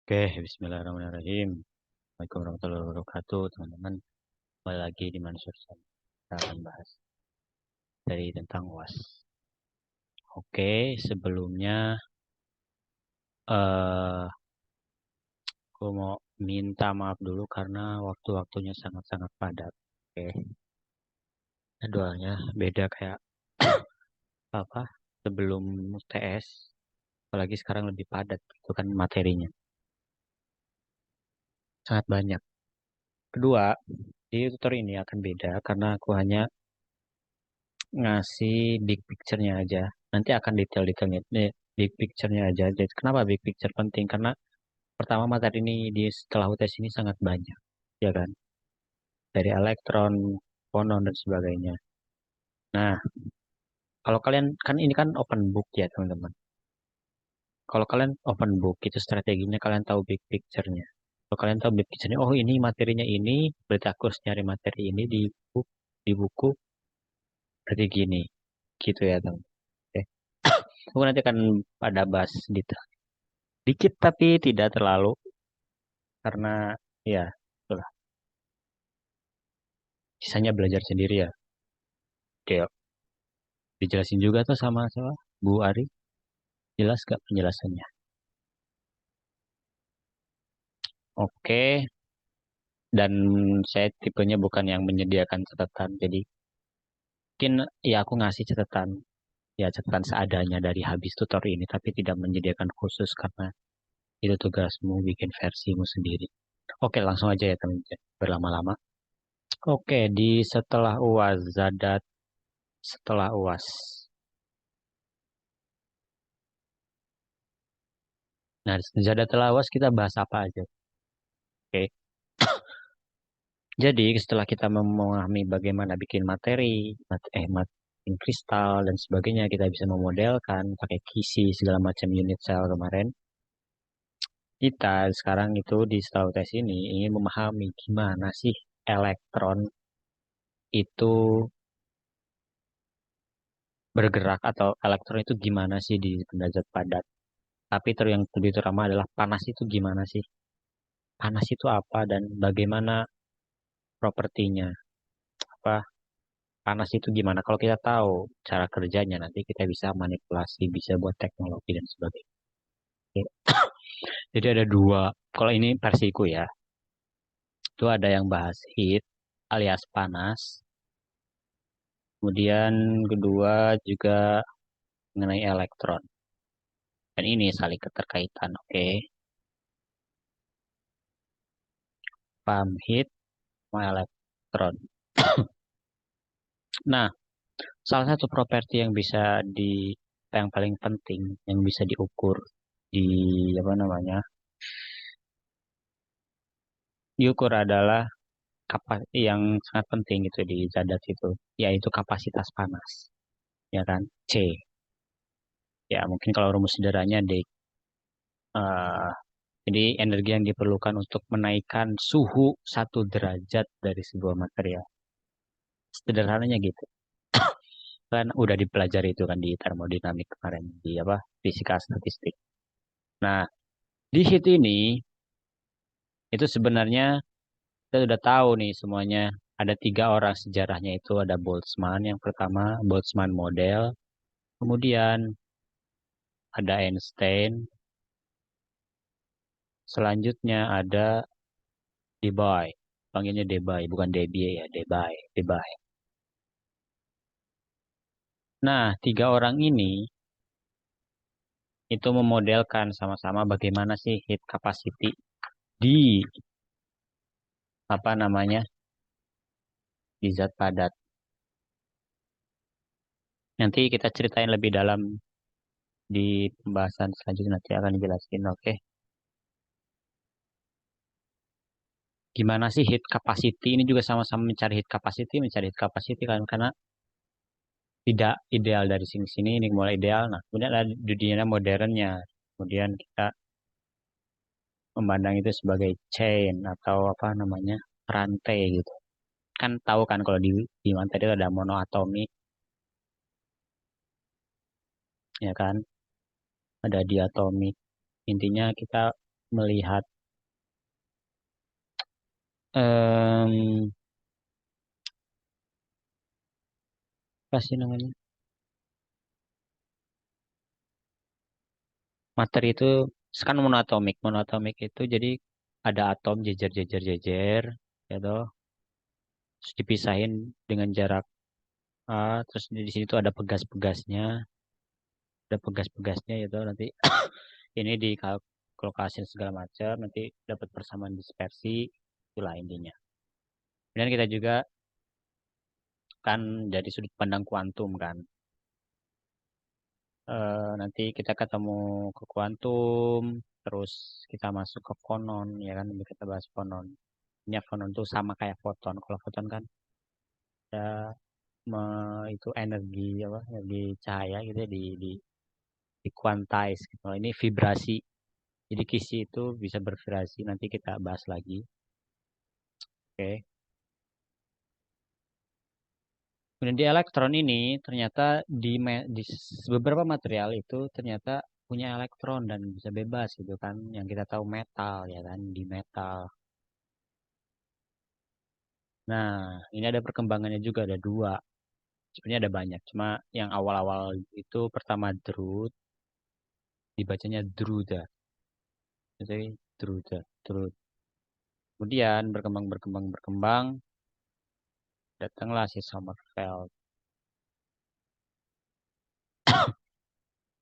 Oke, bismillahirrahmanirrahim. Assalamualaikum warahmatullahi wabarakatuh, teman-teman. Kembali lagi di Mansur. Kita akan bahas dari tentang UAS. Oke, sebelumnya eh aku mau minta maaf dulu karena waktu-waktunya sangat-sangat padat. Oke, jadwalnya beda kayak apa? Sebelum TS, apalagi sekarang lebih padat itu kan materinya. Sangat banyak. Kedua, di tutor ini akan beda karena aku hanya ngasih big picture-nya aja. Nanti akan detail-detailnya. Big picture-nya aja. Jadi, kenapa big picture penting? Karena pertama materi ini di setelah UTS ini sangat banyak, ya kan? Dari elektron, fonon dan sebagainya. Nah, kalau kalian kan ini kan open book ya, teman-teman. Kalau kalian open book itu strateginya kalian tahu big picture-nya. Kalau kalian tahu big picture-nya, oh ini materinya ini, berarti aku harus nyari materi ini di buku berarti gini. Gitu ya, teman. Oke. Aku nanti akan pada bahas detail. Dikit tapi tidak terlalu karena ya itulah sisanya belajar sendiri ya. Oke, dijelasin juga tuh sama Bu Ari. Jelas gak penjelasannya? Oke, dan saya tipenya bukan yang menyediakan catatan. Jadi mungkin ya aku ngasih catatan ya catatan seadanya dari habis tutor ini tapi tidak menyediakan khusus karena itu tugasmu bikin versimu sendiri. Oke, langsung aja ya teman-teman. Berlama-lama. Oke, di setelah UAS, Zadat setelah UAS. Nah, Zadat setelah UAS kita bahas apa aja? Oke. Jadi setelah kita memahami bagaimana bikin materi, bikin kristal dan sebagainya, kita bisa memodelkan pakai kisi segala macam unit cell kemarin. Kita sekarang itu di setelah tes ini ingin memahami gimana sih elektron itu bergerak atau elektron itu gimana sih di benda zat padat. Tapi yang lebih terutama adalah panas itu gimana sih? Panas itu apa dan bagaimana propertinya? Apa panas itu gimana? Kalau kita tahu cara kerjanya, nanti kita bisa manipulasi, bisa buat teknologi dan sebagainya. Oke. Jadi ada dua. Kalau ini versiku ya, itu ada yang bahas heat alias panas. Kemudian kedua juga mengenai elektron. Dan ini saling keterkaitan. Oke, paham heat sama elektron. Nah, salah satu properti yang bisa yang paling penting yang bisa diukur di apa namanya diukur adalah yang sangat penting gitu di Zadat itu, yaitu kapasitas panas, ya kan? C. Ya, mungkin kalau rumus sederhananya D. Eh, jadi energi yang diperlukan untuk menaikkan suhu 1 derajat dari sebuah material. Sederhananya gitu. Kan udah dipelajari itu kan di termodinamik kemarin, di apa? Fisika statistik. Nah, di hit ini, itu sebenarnya kita sudah tahu nih semuanya. Ada 3 orang sejarahnya itu ada Boltzmann yang pertama, Boltzmann model. Kemudian ada Einstein. Selanjutnya ada Debye. Panggilnya Debye, bukan Debye ya, Debye, Debye. Nah, 3 orang ini itu memodelkan sama-sama bagaimana sih heat capacity di apa namanya di zat padat. Nanti kita ceritain lebih dalam di pembahasan selanjutnya nanti akan dijelasin. Oke, gimana sih heat capacity ini juga sama-sama mencari heat capacity kan karena tidak ideal dari sini-sini ini mulai ideal. Nah, kemudian ada di dunia modernnya. Kemudian kita memandang itu sebagai chain atau apa namanya rantai gitu. Kan tahu kan kalau di materi itu ada monoatomic, ya kan? Ada diatomik. Intinya kita melihat em, apa sih namanya, materi itu kan monoatomik. Monoatomik itu jadi ada atom jejer-jejer-jejer, ya toh. Terus dipisahin dengan jarak A, terus di sini tuh ada pegas-pegasnya, ada pegas-pegasnya itu nanti ini dikalkulasi segala macam, nanti dapat persamaan dispersi, itulah intinya. Dan kita juga kan dari sudut pandang kuantum kan. Nanti kita ketemu ke kuantum, terus kita masuk ke fonon, ya kan? Nanti kita bahas fonon. Ini fonon tuh sama kayak foton. Kalau foton kan ada itu energi apa? Energi cahaya gitu ya di quantize gitu. Kalau ini vibrasi. Jadi kisi itu bisa bervibrasi. Nanti kita bahas lagi. Oke. Kemudian di elektron ini ternyata di beberapa material itu ternyata punya elektron dan bisa bebas gitu kan. Yang kita tahu metal ya kan di metal. Nah, ini ada perkembangannya juga ada dua. Sebenarnya ada banyak. Cuma yang awal-awal itu pertama Drude, dibacanya Drude. Jadi Drude, Drude. Kemudian berkembang, datanglah si Sommerfeld.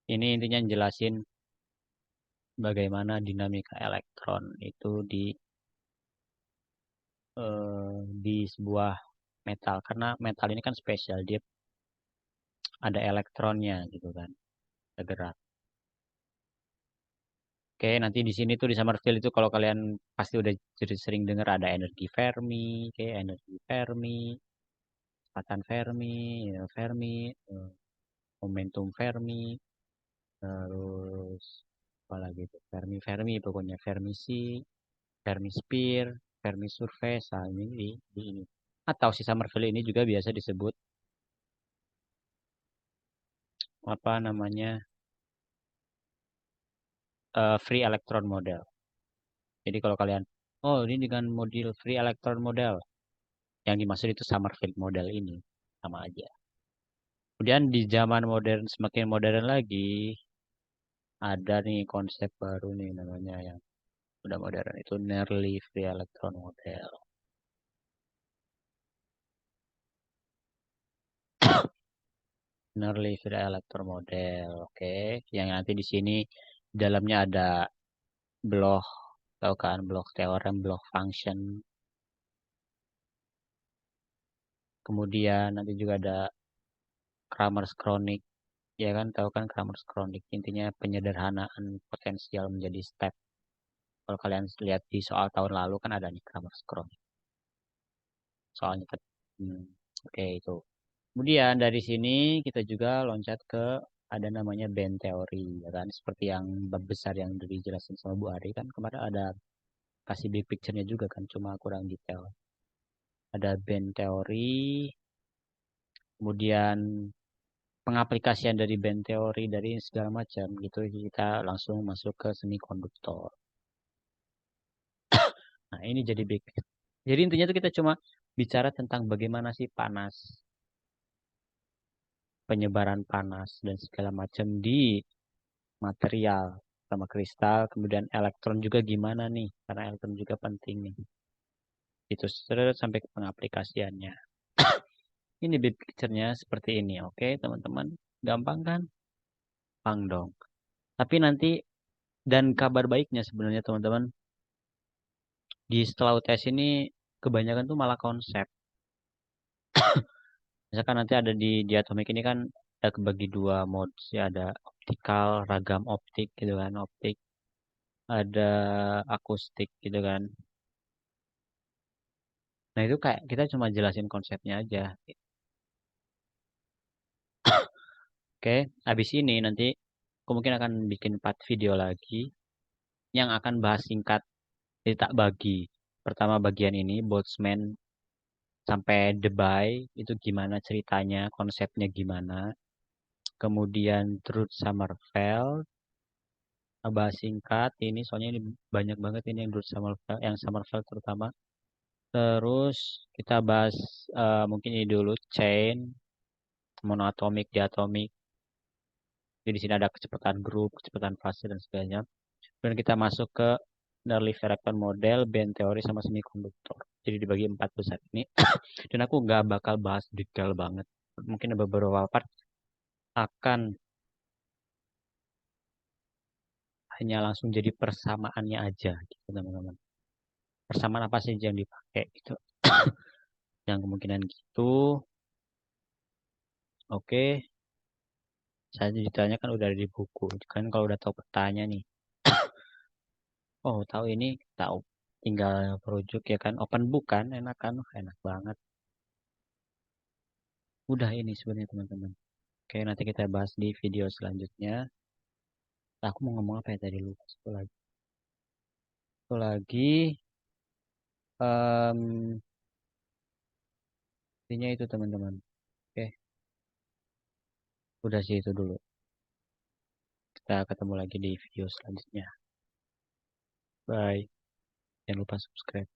Ini intinya jelasin bagaimana dinamika elektron itu di sebuah metal. Karena metal ini kan spesial, dia ada elektronnya gitu kan, ada gerak. Oke, nanti di sini tuh di Summerfield itu kalau kalian pasti udah sering dengar ada energi Fermi, oke, energi Fermi, kecepatan Fermi, ya, Fermi, eh, momentum Fermi, terus apa lagi itu Fermi Fermi pokoknya Fermi C, Fermi Sphere, Fermi Surface, nah, ini di ini. Atau si Summerfield ini juga biasa disebut apa namanya free electron model. Jadi kalau kalian, oh ini dengan model free electron model, yang dimaksud itu Summerfield model ini sama aja. Kemudian di zaman modern semakin modern lagi ada nih konsep baru nih namanya yang udah modern itu nearly free electron model. Nearly free electron model, oke. Yang nanti di sini dalamnya ada Bloch, tahu kan Bloch theorem, Bloch function. Kemudian nanti juga ada Kramers Kronig, ya kan tahu kan Kramers Kronig intinya penyederhanaan potensial menjadi step. Kalau kalian lihat di soal tahun lalu kan ada nih Kramers Kronig soalnya. Hmm, oke itu. Kemudian dari sini kita juga loncat ke ada namanya band teori, ya kan? Seperti yang bab besar yang udah dijelasin sama Bu Ari kan kemarin ada kasih big picture-nya juga kan, cuma kurang detail. Ada band teori, kemudian pengaplikasian dari band teori dari segala macam gitu kita langsung masuk ke semikonduktor. Nah, ini jadi big. Jadi intinya tuh kita cuma bicara tentang bagaimana sih panas, penyebaran panas dan segala macam di material sama kristal, kemudian elektron juga gimana nih? Karena elektron juga penting nih. Itu sampai ke pengaplikasiannya. Ini big picture-nya seperti ini, oke teman-teman? Gampang kan? Gampang dong. Tapi nanti dan kabar baiknya sebenarnya teman-teman, di setelah UTS ini kebanyakan tuh malah konsep. Misalkan nanti ada di atomik ini kan ada kebagi dua mode sih, ada optikal, ragam optik gitu kan, optik, ada akustik gitu kan. Nah itu kayak kita cuma jelasin konsepnya aja. Oke, habis ini nanti aku mungkin akan bikin 4 video lagi yang akan bahas singkat, jadi tak bagi. Pertama bagian ini, Boltzmann sampai Debye, itu gimana ceritanya, konsepnya gimana. Kemudian Truth Sommerfeld, bahas singkat ini soalnya ini banyak banget ini yang Druid Summerfeld, yang Summerfeld terutama. Terus kita bahas mungkin ini dulu chain, monoatomic, diatomic. Jadi di sini ada kecepatan grup, kecepatan fase dan sebagainya. Dan kita masuk ke Nerly Ferrappan model, band teori sama semikonduktor. Jadi dibagi empat besar ini. Dan aku nggak bakal bahas detail banget. Mungkin ada beberapa part akan hanya langsung jadi persamaannya aja gitu teman-teman. Persamaan apa sih yang dipakai gitu. Yang kemungkinan gitu. Oke, saya detailnya kan udah ada di buku. Kan kalau udah tahu petanya nih. Oh, tahu ini, tahu. Tinggal merujuk ya kan. Open book kan, enak kan? Enak banget. Udah ini sebenarnya teman-teman. Oke, nanti kita bahas di video selanjutnya. Aku mau ngomong apa ya tadi lupa. Satu lagi, em, intinya itu teman-teman. Oke, udah sih itu dulu. Kita ketemu lagi di video selanjutnya. Bye. Jangan lupa subscribe.